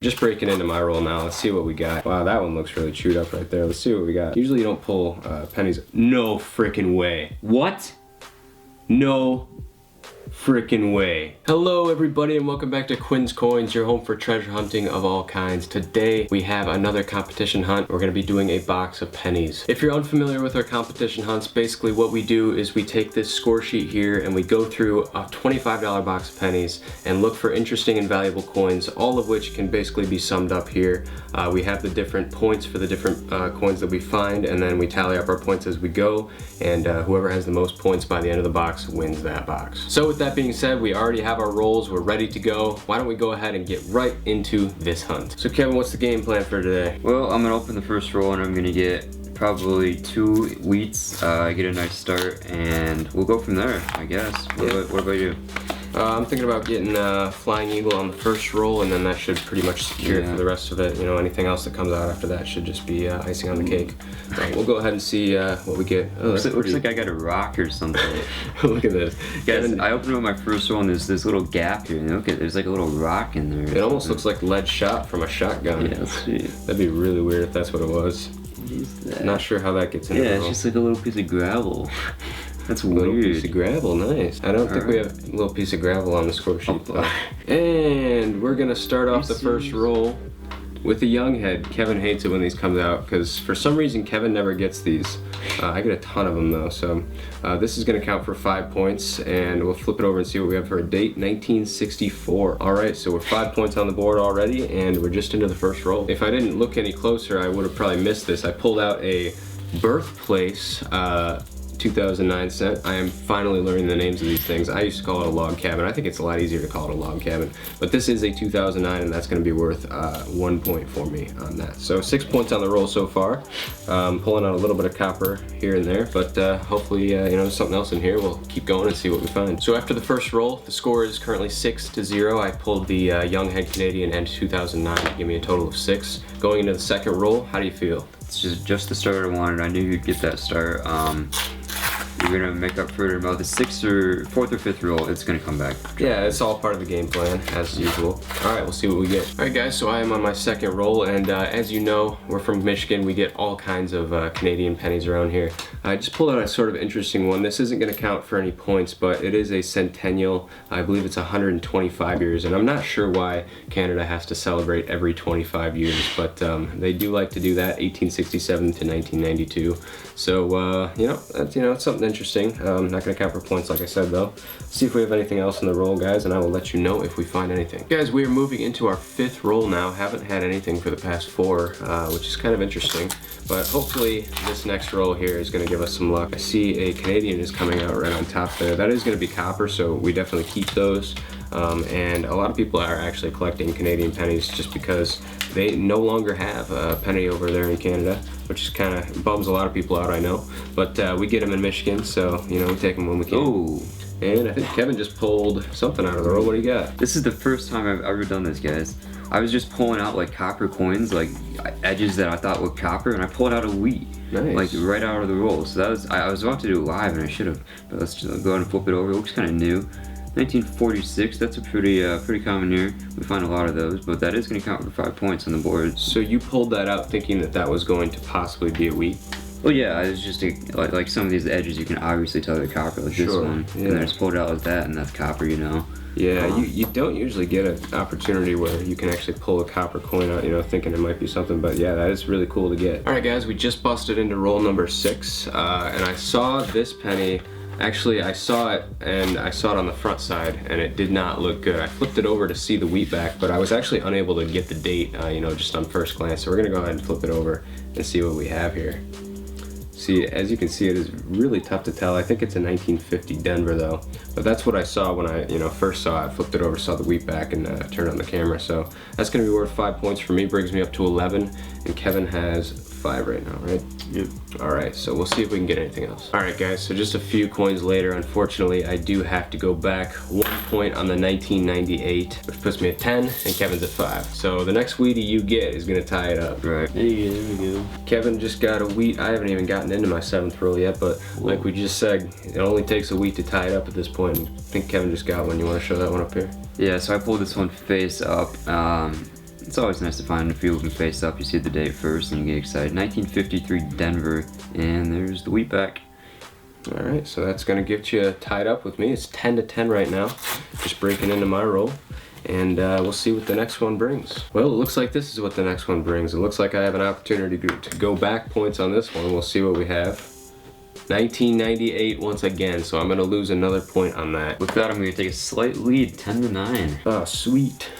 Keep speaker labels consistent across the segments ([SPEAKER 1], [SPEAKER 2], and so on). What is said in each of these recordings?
[SPEAKER 1] Just breaking into my roll now. Let's see what we got. Wow, that one looks really chewed up right there. Let's see what we got. Usually you don't pull pennies. No freaking way. What? No freaking way. Hello everybody and welcome back to Quin's Coins, your home for treasure hunting of all kinds. Today we have another competition hunt. We're going to be doing a box of pennies. If you're unfamiliar with our competition hunts, basically what we do is we take this score sheet here and we go through a $25 box of pennies and look for interesting and valuable coins, all of which can basically be summed up here. We have the different points for the different coins that we find, and then we tally up our points as we go, and whoever has the most points by the end of the box wins that box. So with that being said, we already have our rolls, we're ready to go. Why don't we go ahead and get right into this hunt. So Kevin, what's the game plan for today?
[SPEAKER 2] Well, I'm gonna open the first roll and I'm gonna get probably 2 wheats, get a nice start, and we'll go from there, I guess. What about you?
[SPEAKER 1] I'm thinking about getting Flying Eagle on the first roll, and then that should pretty much secure it for the rest of it. You know, anything else that comes out after that should just be icing on the cake. We'll go ahead and see what we get. Oh,
[SPEAKER 2] looks like I got a rock or something.
[SPEAKER 1] Look at this.
[SPEAKER 2] Guys, I opened up my first roll and there's this little gap here. And look at, there's like a little rock in there.
[SPEAKER 1] It almost looks like lead shot from a shotgun.
[SPEAKER 2] Yeah, let's see.
[SPEAKER 1] That'd be really weird if that's what it was.
[SPEAKER 2] What is that?
[SPEAKER 1] Not sure how that gets in.
[SPEAKER 2] Yeah, it's just like a little piece of gravel. That's weird.
[SPEAKER 1] Little piece of gravel, nice. I don't think we have a little piece of gravel on the score sheet though. And we're gonna start off the first roll with a young head. Kevin hates it when these come out because for some reason Kevin never gets these. I get a ton of them though, so this is gonna count for 5 points, and we'll flip it over and see what we have for a date, 1964. All right, so we're 5 points on the board already, and we're just into the first roll. If I didn't look any closer, I would have probably missed this. I pulled out a birthplace 2009 cent. I am finally learning the names of these things. I used to call it a log cabin. I think it's a lot easier to call it a log cabin, but this is a 2009 and that's going to be worth 1 point for me on that. So 6 points on the roll so far. Pulling out a little bit of copper here and there, but hopefully you know, there's something else in here. We'll keep going and see what we find. So after the first roll, the score is currently 6-0. I pulled the Young Head Canadian and 2009 to give me a total of 6. Going into the second roll, how do you feel?
[SPEAKER 2] It's just the start I wanted. I knew you'd get that start. You're gonna make up for it about the 4th or 5th roll. It's gonna come back.
[SPEAKER 1] Yeah, it's all part of the game plan, as usual. All right, we'll see what we get. All right, guys, so I am on my second roll, and as you know, we're from Michigan. We get all kinds of Canadian pennies around here. I just pulled out a sort of interesting one. This isn't gonna count for any points, but it is a centennial. I believe it's 125 years, and I'm not sure why Canada has to celebrate every 25 years, but they do like to do that, 1867 to 1992. So, it's something interesting. Not gonna count for points like I said though. See if we have anything else in the roll, guys, and I will let you know if we find anything. Guys, we are moving into our 5th roll now. Haven't had anything for the past 4, which is kind of interesting, but hopefully this next roll here is gonna give us some luck. I see a Canadian is coming out right on top there. That is gonna be copper, so we definitely keep those. And a lot of people are actually collecting Canadian pennies just because they no longer have a penny over there in Canada, which kind of bums a lot of people out, I know. But we get them in Michigan, so you know, we take them when we can.
[SPEAKER 2] Oh.
[SPEAKER 1] And I think Kevin just pulled something out of the roll. What do you got?
[SPEAKER 2] This is the first time I've ever done this, guys. I was just pulling out like copper coins, like edges that I thought were copper, and I pulled out a wheat.
[SPEAKER 1] Nice.
[SPEAKER 2] Like right out of the roll. So that was, I was about to do it live and I should have, but let's just go ahead and flip it over. It looks kind of new. 1946, that's a pretty common year. We find a lot of those, but that is going to count for 5 points on the board.
[SPEAKER 1] So you pulled that out thinking that that was going to possibly be a wheat?
[SPEAKER 2] Well, yeah, it's just like some of these edges you can obviously tell they're copper, like this one. Yeah. And then it's pulled out like that, and that's copper, you know.
[SPEAKER 1] Yeah, you don't usually get an opportunity where you can actually pull a copper coin out, you know, thinking it might be something, but yeah, that is really cool to get. All right, guys, we just busted into roll number 6, and I saw this penny. Actually, I saw it, and I saw it on the front side, and it did not look good. I flipped it over to see the wheat back, but I was actually unable to get the date, you know, just on first glance. So we're gonna go ahead and flip it over and see what we have here. See, as you can see, it is really tough to tell. I think it's a 1950 Denver though, but that's what I saw when I, first saw it. I flipped it over, saw the wheat back, and turned on the camera. So that's gonna be worth 5 points for me. Brings me up to 11, and Kevin has 5 right now, right?
[SPEAKER 2] Yep.
[SPEAKER 1] All right, so we'll see if we can get anything else. All right, guys, so just a few coins later, unfortunately, I do have to go back 1 point on the 1998, which puts me at 10, and Kevin's at 5. So the next wheatie you get is gonna tie it up.
[SPEAKER 2] Right. There we go.
[SPEAKER 1] Kevin just got a wheat. I haven't even gotten into my 7th roll yet, but like we just said, it only takes a wheat to tie it up at this point. I think Kevin just got one. You wanna show that one up here?
[SPEAKER 2] Yeah, so I pulled this one face up. It's always nice to find a few of them face up. You see the date first and you get excited. 1953 Denver, and there's the wheatback.
[SPEAKER 1] All right, so that's gonna get you tied up with me. It's 10-10 right now. Just breaking into my roll, and we'll see what the next one brings. Well, it looks like this is what the next one brings. It looks like I have an opportunity to go back points on this one. We'll see what we have. 1998 once again, so I'm gonna lose another point on that.
[SPEAKER 2] With that, I'm gonna take a slight lead, 10-9.
[SPEAKER 1] Oh, sweet.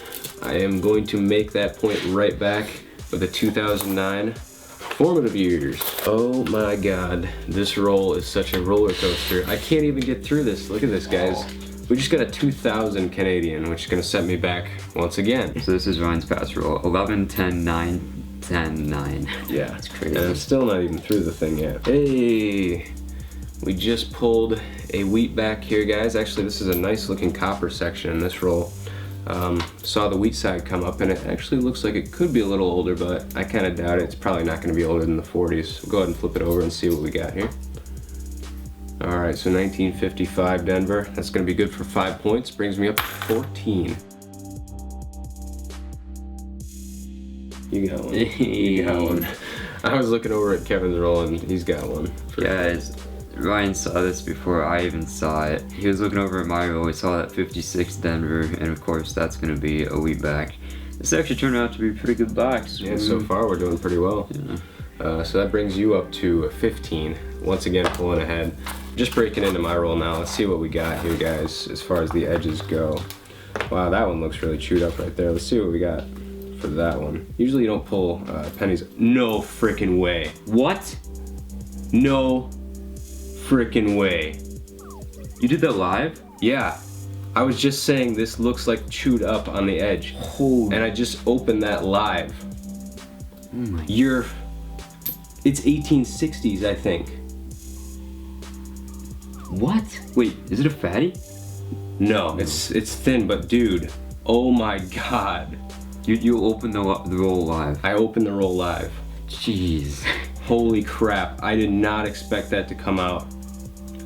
[SPEAKER 1] I am going to make that point right back with a 2009 formative years. Oh my God, this roll is such a roller coaster. I can't even get through this. Look at this, guys. We just got a 2000 Canadian, which is gonna set me back once again.
[SPEAKER 2] So this is Ryan's pass roll, 11, 10, 9, 10, 9.
[SPEAKER 1] Yeah,
[SPEAKER 2] that's crazy.
[SPEAKER 1] And I'm still not even through the thing yet. Hey, we just pulled a wheat back here, guys. Actually, this is a nice looking copper section in this roll. Saw the wheat side come up, and it actually looks like it could be a little older, but I kind of doubt it. It's probably not going to be older than the 40s. We'll go ahead and flip it over and see what we got here. All right, so 1955 Denver. That's going to be good for 5 points. Brings me up to 14. You got one. You got one. I was looking over at Kevin's roll, and he's got one.
[SPEAKER 2] Guys, Ryan saw this before I even saw it. He was looking over at my roll, he saw that 56 Denver, and of course that's going to be a wheatback. This actually turned out to be a pretty good box.
[SPEAKER 1] Yeah, so far we're doing pretty well. Yeah. So that brings you up to 15. Once again, pulling ahead. Just breaking into my roll now. Let's see what we got here, guys, as far as the edges go. Wow, that one looks really chewed up right there. Let's see what we got for that one. Usually you don't pull pennies. No frickin' way.
[SPEAKER 2] What?
[SPEAKER 1] No frickin' way.
[SPEAKER 2] You did that live?
[SPEAKER 1] Yeah. I was just saying this looks like chewed up on the edge.
[SPEAKER 2] Holy.
[SPEAKER 1] And I just opened that live.
[SPEAKER 2] Oh my.
[SPEAKER 1] It's 1860s, I think.
[SPEAKER 2] What? Wait, is it a fatty?
[SPEAKER 1] No, it's thin, but dude, oh my God.
[SPEAKER 2] You opened the roll live.
[SPEAKER 1] I opened the roll live.
[SPEAKER 2] Jeez.
[SPEAKER 1] Holy crap, I did not expect that to come out.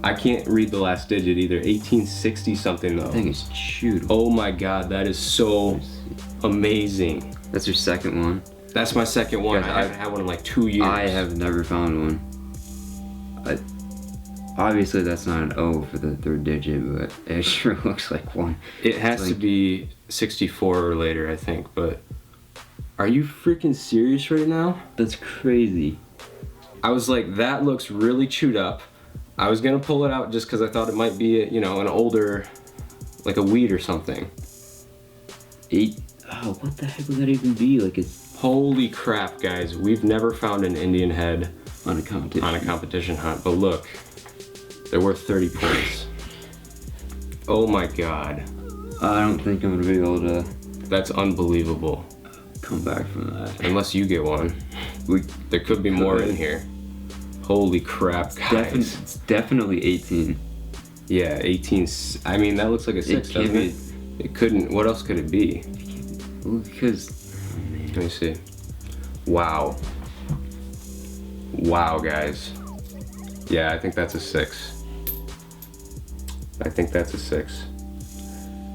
[SPEAKER 1] I can't read the last digit either. 1860 something though.
[SPEAKER 2] That thing is chewed.
[SPEAKER 1] Oh my God, that is so amazing.
[SPEAKER 2] That's your second one?
[SPEAKER 1] That's my second one.
[SPEAKER 2] Guys,
[SPEAKER 1] I haven't had one in like 2 years.
[SPEAKER 2] I have never found one. Obviously that's not an O for the third digit, but it sure looks like one.
[SPEAKER 1] It has to be 64 or later, I think, but are you freaking serious right now?
[SPEAKER 2] That's crazy.
[SPEAKER 1] I was like, that looks really chewed up. I was gonna pull it out just because I thought it might be, you know, an older, like a wheat or something.
[SPEAKER 2] Oh, what the heck would that even be? Like it's...
[SPEAKER 1] Holy crap, guys. We've never found an Indian head
[SPEAKER 2] on a competition
[SPEAKER 1] hunt, but look, they're worth 30 points. Oh my God.
[SPEAKER 2] I don't think I'm gonna be able to...
[SPEAKER 1] That's unbelievable.
[SPEAKER 2] Come back from that.
[SPEAKER 1] Unless you get one. There could be more in here. Holy crap, guys.
[SPEAKER 2] It's definitely 18.
[SPEAKER 1] Yeah, 18. I mean, that looks like a 6, doesn't it? It couldn't. What else could it be?
[SPEAKER 2] Well, because... Oh, man.
[SPEAKER 1] Let me see. Wow. Wow, guys. Yeah, I think that's a 6. I think that's a 6.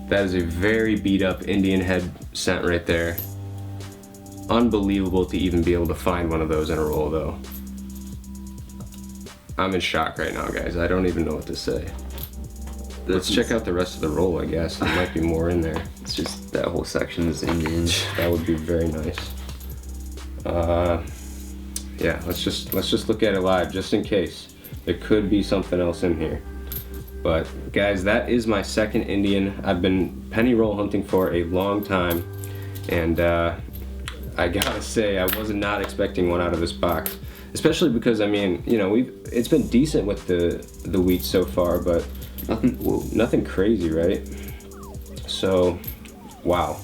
[SPEAKER 1] That is a very beat up Indian head scent right there. Unbelievable to even be able to find one of those in a roll though. I'm in shock right now, guys. I don't even know what to say. Let's check out the rest of the roll, I guess. There might be more in there.
[SPEAKER 2] It's just that whole section is Indian.
[SPEAKER 1] That would be very nice. Yeah, let's just look at it live just in case. There could be something else in here. But guys, that is my second Indian. I've been penny roll hunting for a long time, and I gotta say I was not expecting one out of this box, especially because I mean, you know, it's been decent with the wheat so far, but nothing crazy, right? So, wow,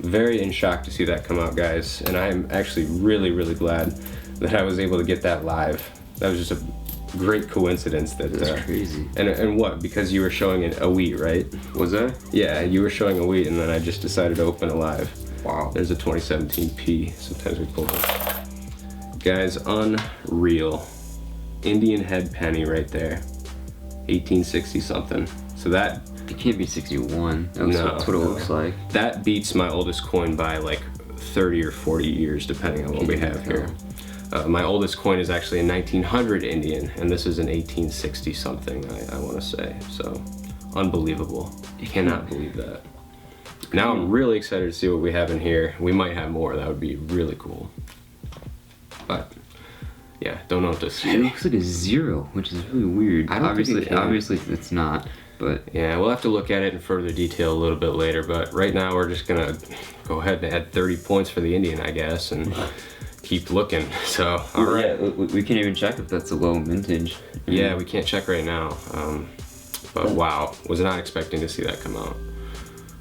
[SPEAKER 1] very in shock to see that come out, guys, and I'm actually really glad that I was able to get that live. That was just a great coincidence. That's
[SPEAKER 2] crazy.
[SPEAKER 1] And what? Because you were showing a wheat, right?
[SPEAKER 2] Was I?
[SPEAKER 1] Yeah, you were showing a wheat, and then I just decided to open a live.
[SPEAKER 2] Wow.
[SPEAKER 1] There's a 2017 P. Sometimes we pull them. Guys, unreal. Indian head penny right there. 1860 something. So that...
[SPEAKER 2] It can't be 61. That's what it looks like.
[SPEAKER 1] That beats my oldest coin by like 30 or 40 years, depending on what we have here. My oldest coin is actually a 1900 Indian, and this is an 1860 something, I want to say. So, unbelievable. You cannot believe that. Now I'm really excited to see what we have in here. We might have more. That would be really cool. But yeah, don't know what to say.
[SPEAKER 2] It looks like a 0, which is really weird.
[SPEAKER 1] I don't think it can.
[SPEAKER 2] Obviously it's not. But
[SPEAKER 1] yeah, we'll have to look at it in further detail a little bit later. But right now we're just gonna go ahead and add 30 points for the Indian, I guess, and keep looking. So all right,
[SPEAKER 2] yeah, we can't even check if that's a low mintage.
[SPEAKER 1] Yeah, we can't check right now. But wow, was not expecting to see that come out.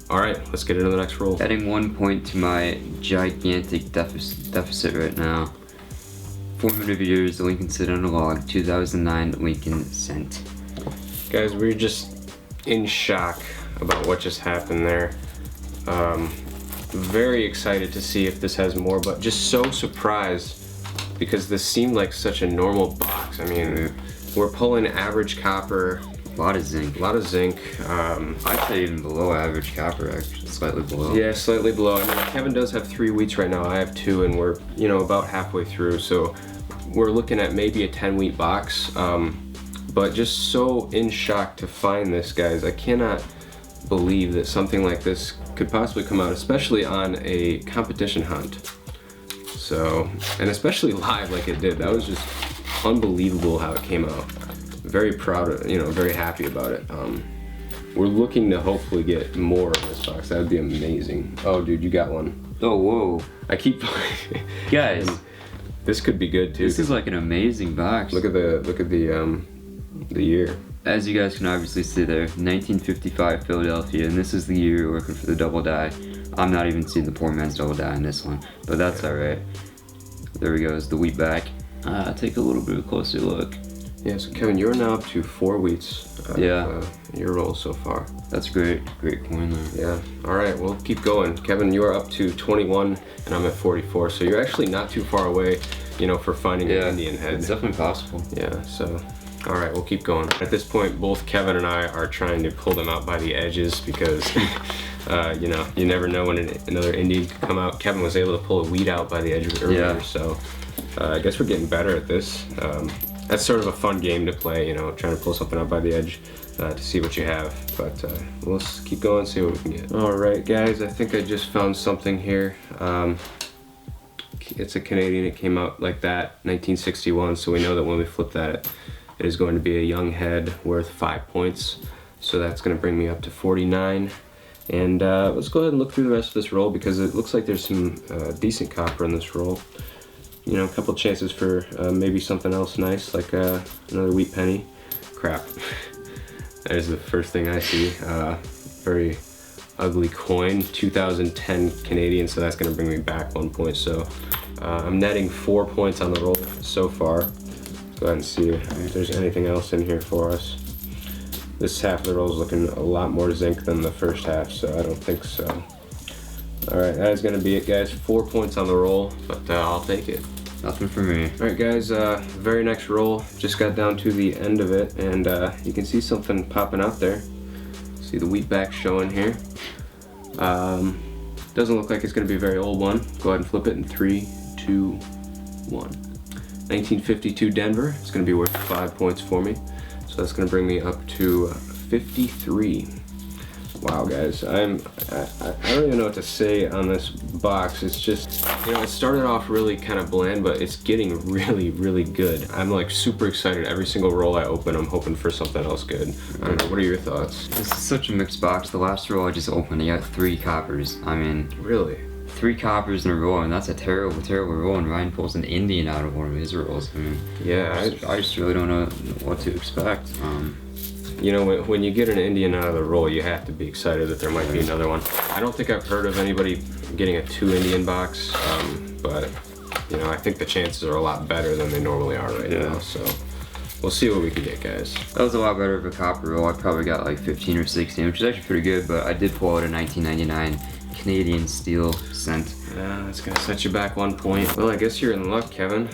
[SPEAKER 1] All right, let's get into the next roll.
[SPEAKER 2] Adding 1 point to my gigantic deficit right now. 400 years, the Lincoln cent on a log. 2009 Lincoln cent.
[SPEAKER 1] Guys, we're just in shock about what just happened there. Very excited to see if this has more, but just so surprised because this seemed like such a normal box. I mean, we're pulling average copper.
[SPEAKER 2] A lot of zinc.
[SPEAKER 1] A lot of zinc.
[SPEAKER 2] I'd say even below average copper, actually, slightly below.
[SPEAKER 1] Yeah, slightly below. I mean, Kevin does have 3 wheats right now. I have 2, and we're, you know, about halfway through. So we're looking at maybe a 10 wheat box. But just so in shock to find this, guys. I cannot believe that something like this could possibly come out, especially on a competition hunt. So, and especially live like it did. That was just unbelievable how it came out. Very proud of, you know, very happy about it. We're looking to hopefully get more in this box. That would be amazing. Oh, dude, you got one.
[SPEAKER 2] Oh, whoa.
[SPEAKER 1] I keep
[SPEAKER 2] guys,
[SPEAKER 1] this could be good too.
[SPEAKER 2] This is like an amazing box.
[SPEAKER 1] Look at the year.
[SPEAKER 2] As you guys can obviously see there, 1955 Philadelphia, and this is the year you're working for the double die. I'm not even seeing the poor man's double die in this one, but that's alright. There we go, it's the wheat back. Take a little bit of a closer look.
[SPEAKER 1] Yeah, so Kevin, you're now up to 4 wheats. Your roll so far.
[SPEAKER 2] That's great, great coin there.
[SPEAKER 1] Yeah. All right, we'll keep going. Kevin, you are up to 21, and I'm at 44. So you're actually not too far away, you know, for finding an Indian head.
[SPEAKER 2] It's definitely possible.
[SPEAKER 1] Yeah. So, all right, we'll keep going. At this point, both Kevin and I are trying to pull them out by the edges because, you know, you never know when another Indian could come out. Kevin was able to pull a wheat out by the edge earlier, so I guess we're getting better at this. That's sort of a fun game to play, you know, trying to pull something out by the edge to see what you have. But we'll keep going, see what we can get. All right, guys, I think I just found something here. It's a Canadian. It came out like that, 1961. So we know that when we flip that, it is going to be a young head worth 5 points. So that's going to bring me up to 49. And let's go ahead and look through the rest of this roll because it looks like there's some decent copper in this roll. You know, a couple chances for maybe something else nice, like another wheat penny. Crap. There's the first thing I see. Very ugly coin, 2010 Canadian, so that's gonna bring me back 1 point. So I'm netting 4 points on the roll so far. Let's go ahead and see if there's anything else in here for us. This half of the roll is looking a lot more zinc than the first half, so I don't think so. All right, that is gonna be it, guys. 4 points on the roll, but I'll take it.
[SPEAKER 2] Nothing for me.
[SPEAKER 1] All right, guys, very next roll, just got down to the end of it, and you can see something popping out there. See the wheat back showing here. Doesn't look like it's gonna be a very old one. Go ahead and flip it in 3, 2, 1. 1952 Denver, it's gonna be worth 5 points for me. So that's gonna bring me up to 53. Wow, guys, I don't even know what to say on this box. It's just, you know, it started off really kind of bland, but it's getting really, really good. I'm like super excited. Every single roll I open, I'm hoping for something else good. I don't know, what are your thoughts?
[SPEAKER 2] This is such a mixed box. The last roll I just opened, I got 3 coppers. I mean,
[SPEAKER 1] really?
[SPEAKER 2] 3 coppers in a row, and that's a terrible, terrible roll, and Ryan pulls an Indian out of one of his rolls. I mean,
[SPEAKER 1] yeah,
[SPEAKER 2] I just really don't know what to expect.
[SPEAKER 1] You know, when you get an Indian out of the roll, you have to be excited that there might be another one. I don't think I've heard of anybody getting a 2 Indian box, but, you know, I think the chances are a lot better than they normally are right now, so we'll see what we can get, guys.
[SPEAKER 2] That was a lot better of a copper roll. I probably got like 15 or 16, which is actually pretty good, but I did pull out a 1999 Canadian steel cent.
[SPEAKER 1] Yeah, that's gonna set you back 1 point. Well, I guess you're in luck, Kevin.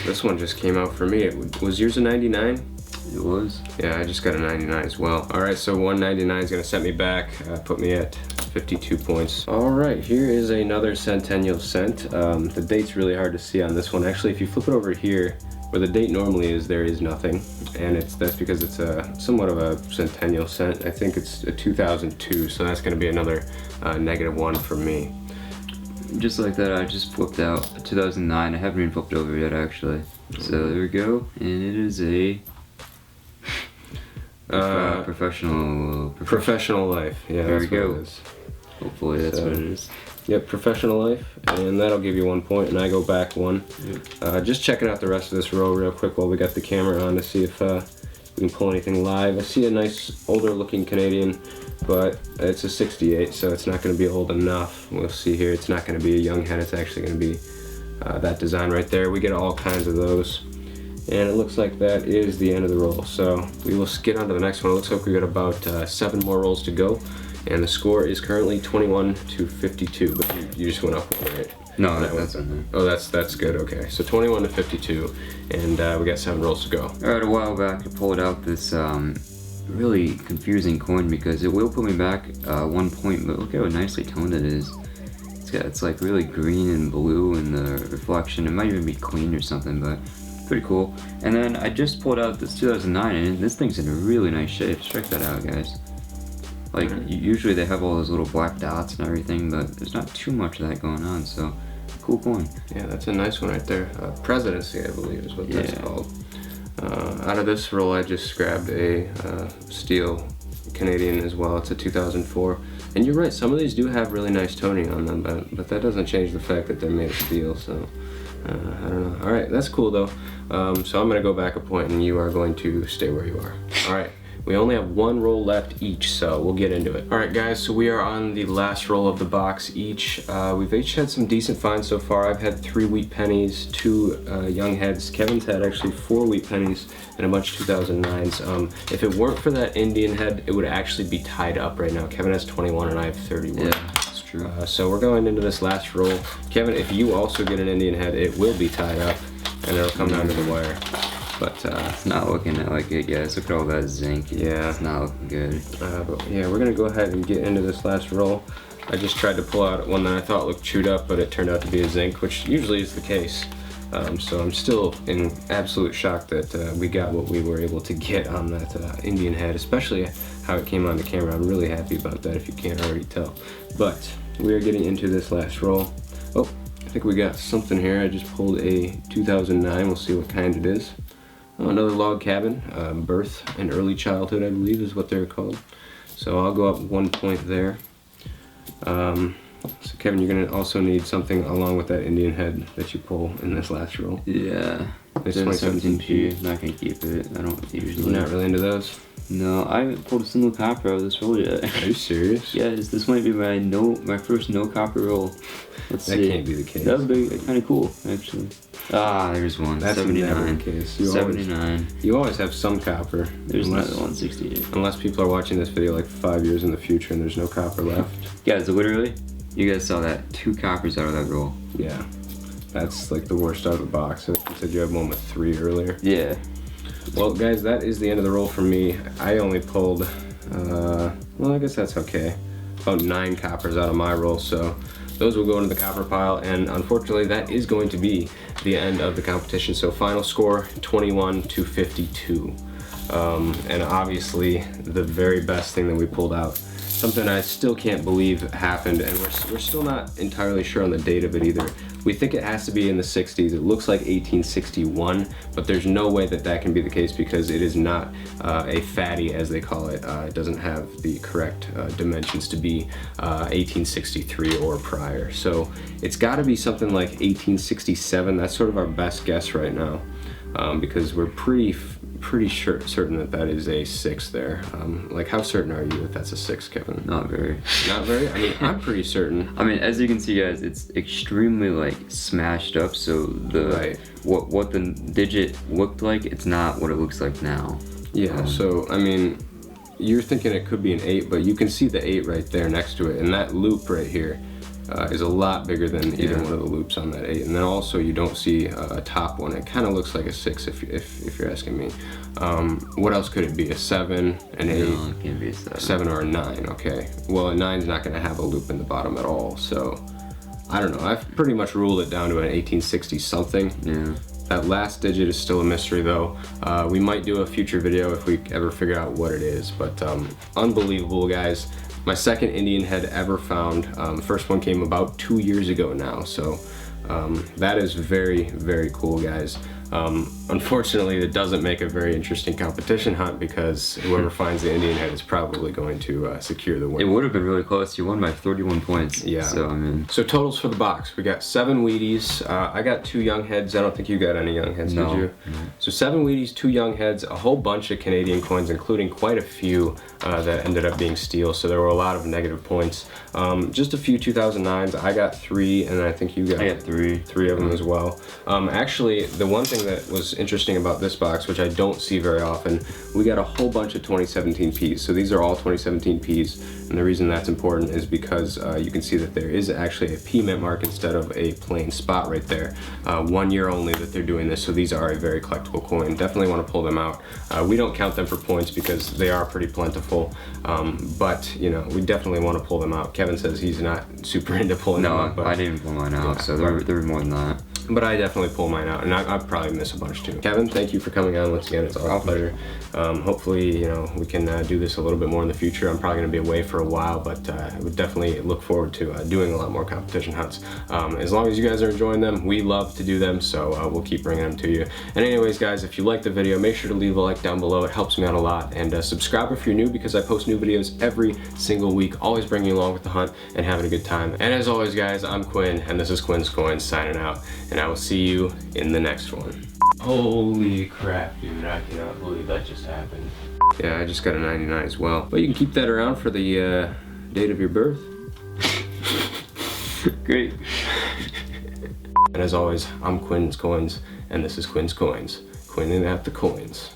[SPEAKER 1] This one just came out for me. Was yours a 99?
[SPEAKER 2] It was.
[SPEAKER 1] Yeah, I just got a 99 as well. All right, so 199 is gonna set me back, put me at 52 points. All right, here is another Centennial Cent. The date's really hard to see on this one. Actually, if you flip it over here, where the date normally is, there is nothing, and that's because it's somewhat of a Centennial Cent. I think it's a 2002, so that's going to be another -1 for me.
[SPEAKER 2] Just like that, I just flipped out a 2009. I haven't even flipped over yet, actually. So there we go, and it is a professional life. Yeah, there
[SPEAKER 1] that's
[SPEAKER 2] we go.
[SPEAKER 1] what it is.
[SPEAKER 2] Hopefully that's what it is.
[SPEAKER 1] Yep, professional life, and that'll give you 1 point, and I go back 1.
[SPEAKER 2] Yep.
[SPEAKER 1] Just checking out the rest of this row real quick while we got the camera on to see if we can pull anything live. I see a nice older looking Canadian, but it's a 68, so it's not going to be old enough. We'll see here. It's not going to be a young head. It's actually going to be that design right there. We get all kinds of those. And it looks like that is the end of the roll. So we will skid on to the next one. It looks like we got about 7 more rolls to go. And the score is currently 21 to 52, but you just went up one, right?
[SPEAKER 2] No, that's on there.
[SPEAKER 1] Oh, that's good, okay. So 21 to 52, and we got 7 rolls to go.
[SPEAKER 2] Alright, a while back I pulled out this really confusing coin because it will put me back 1 point, but look how nicely toned it is. It's like really green and blue in the reflection. It might even be clean or something, but pretty cool. And then I just pulled out this 2009, and this thing's in a really nice shape. Check that out, guys. Like, usually they have all those little black dots and everything, but there's not too much of that going on, so cool coin.
[SPEAKER 1] Yeah, that's a nice one right there. Presidency, I believe, is what that's called. Out of this roll, I just grabbed a steel Canadian as well. It's a 2004. And you're right, some of these do have really nice toning on them, but that doesn't change the fact that they're made of steel, so I don't know. All right, that's cool though. So I'm gonna go back a point and you are going to stay where you are. All right. We only have 1 roll left each, so we'll get into it. All right, guys, so we are on the last roll of the box each. We've each had some decent finds so far. I've had 3 wheat pennies, 2 young heads. Kevin's had actually 4 wheat pennies and a bunch of 2009s. If it weren't for that Indian head, it would actually be tied up right now. Kevin has 21 and I have 31.
[SPEAKER 2] Yeah, that's true.
[SPEAKER 1] So we're going into this last roll. Kevin, if you also get an Indian head, it will be tied up and it'll come down to the wire. But
[SPEAKER 2] it's not looking like it, guys. Look at all that zinc.
[SPEAKER 1] Yeah.
[SPEAKER 2] It's not looking good.
[SPEAKER 1] But yeah, we're gonna go ahead and get into this last roll. I just tried to pull out one that I thought looked chewed up, but it turned out to be a zinc, which usually is the case. So I'm still in absolute shock that we got what we were able to get on that Indian head, especially how it came onto camera. I'm really happy about that, if you can't already tell. But we are getting into this last roll. Oh, I think we got something here. I just pulled a 2009. We'll see what kind it is. Oh, another log cabin, birth and early childhood, I believe is what they're called. So I'll go up 1 point there. So Kevin, you're gonna also need something along with that Indian head that you pull in this last roll.
[SPEAKER 2] Yeah.
[SPEAKER 1] It's
[SPEAKER 2] 17P. I'm not gonna keep it. I don't usually.
[SPEAKER 1] You're not really into those?
[SPEAKER 2] No, I haven't pulled a single copper out of this roll yet.
[SPEAKER 1] Are you serious?
[SPEAKER 2] Yes, this might be my first no copper roll. Let's see.
[SPEAKER 1] That can't be the case.
[SPEAKER 2] That would be kind of cool, actually. Ah, there's one.
[SPEAKER 1] That's
[SPEAKER 2] 79.
[SPEAKER 1] never the case.
[SPEAKER 2] 79.
[SPEAKER 1] You always have some copper.
[SPEAKER 2] There's another one, 68.
[SPEAKER 1] Unless people are watching this video like 5 years in the future and there's no copper left.
[SPEAKER 2] Guys, literally, you guys saw that 2 coppers out of that roll.
[SPEAKER 1] Yeah. That's like the worst out of the box. You said you had one with 3 earlier.
[SPEAKER 2] Yeah.
[SPEAKER 1] Well, guys, that is the end of the roll for me. I only pulled, well, I guess that's okay, about 9 coppers out of my roll, so those will go into the copper pile, and unfortunately, that is going to be the end of the competition. So final score, 21 to 52. And obviously, the very best thing that we pulled out, something I still can't believe happened, and we're still not entirely sure on the date of it either. We think it has to be in the 60s. It looks like 1861, but there's no way that that can be the case because it is not a fatty, as they call it. It doesn't have the correct dimensions to be 1863 or prior. So it's got to be something like 1867. That's sort of our best guess right now, because we're pretty certain that that is a 6 there. Like, how certain are you that that's a 6, Kevin?
[SPEAKER 2] Not very.
[SPEAKER 1] Not very? I mean, I'm pretty certain.
[SPEAKER 2] I mean, as you can see, guys, it's extremely like smashed up. So the what the digit looked like, it's not what it looks like now.
[SPEAKER 1] Yeah. So I mean, you're thinking it could be an 8, but you can see the 8 right there next to it, and that loop right here is a lot bigger than either one of the loops on that 8. And then also you don't see a top one. It kind of looks like a 6 if you're asking me. What else could it be? A 7, an 8?
[SPEAKER 2] No, it can't be a 7.
[SPEAKER 1] A 7 or a 9, okay. Well, a 9's not going to have a loop in the bottom at all, so I don't know. I've pretty much ruled it down to an 1860 something.
[SPEAKER 2] Yeah.
[SPEAKER 1] That last digit is still a mystery though. We might do a future video if we ever figure out what it is, but unbelievable, guys. My second Indian head ever found. First one came about 2 years ago now, so that is very, very cool, guys. Unfortunately, it doesn't make a very interesting competition hunt because whoever finds the Indian head is probably going to secure the win.
[SPEAKER 2] It would have been really close. You won by 31 points.
[SPEAKER 1] Yeah.
[SPEAKER 2] So, I mean.
[SPEAKER 1] So totals for the box. We got 7 Wheaties. I got 2 young heads. I don't think you got any young heads,
[SPEAKER 2] No.
[SPEAKER 1] did you?
[SPEAKER 2] No.
[SPEAKER 1] So 7 Wheaties, 2 young heads, a whole bunch of Canadian coins, including quite a few that ended up being steal. So there were a lot of negative points. Just a few 2009s. I got 3, and I think you got.
[SPEAKER 2] I got 3.
[SPEAKER 1] 3 of them as well. Actually, the one thing that was interesting about this box, which I don't see very often, we got a whole bunch of 2017 Ps. So these are all 2017 Ps, and the reason that's important is because you can see that there is actually a P mint mark instead of a plain spot right there. 1 year only that they're doing this, so these are a very collectible coin. Definitely want to pull them out. We don't count them for points because they are pretty plentiful, but you know, we definitely want to pull them out. Kevin says he's not super into pulling them out,
[SPEAKER 2] No,
[SPEAKER 1] but
[SPEAKER 2] I didn't pull mine out,
[SPEAKER 1] Yeah,
[SPEAKER 2] so there were more than that.
[SPEAKER 1] But I definitely pull mine out, and I'll probably miss a bunch too. Kevin, thank you for coming on once again. It's our pleasure. Hopefully, you know, we can do this a little bit more in the future. I'm probably going to be away for a while, but I would definitely look forward to doing a lot more competition hunts. As long as you guys are enjoying them, we love to do them, so we'll keep bringing them to you. And anyways, guys, if you like the video, make sure to leave a like down below. It helps me out a lot. And subscribe if you're new, because I post new videos every single week, always bringing you along with the hunt and having a good time. And as always, guys, I'm Quinn, and this is Quin's Coins signing out, and I will see you in the next one. Holy crap, dude, I cannot believe that just happened. Yeah, I just got a 99 as well. But you can keep that around for the date of your birth.
[SPEAKER 2] Great.
[SPEAKER 1] And as always, I'm Quin's Coins, and this is Quin's Coins. Quinning out the coins.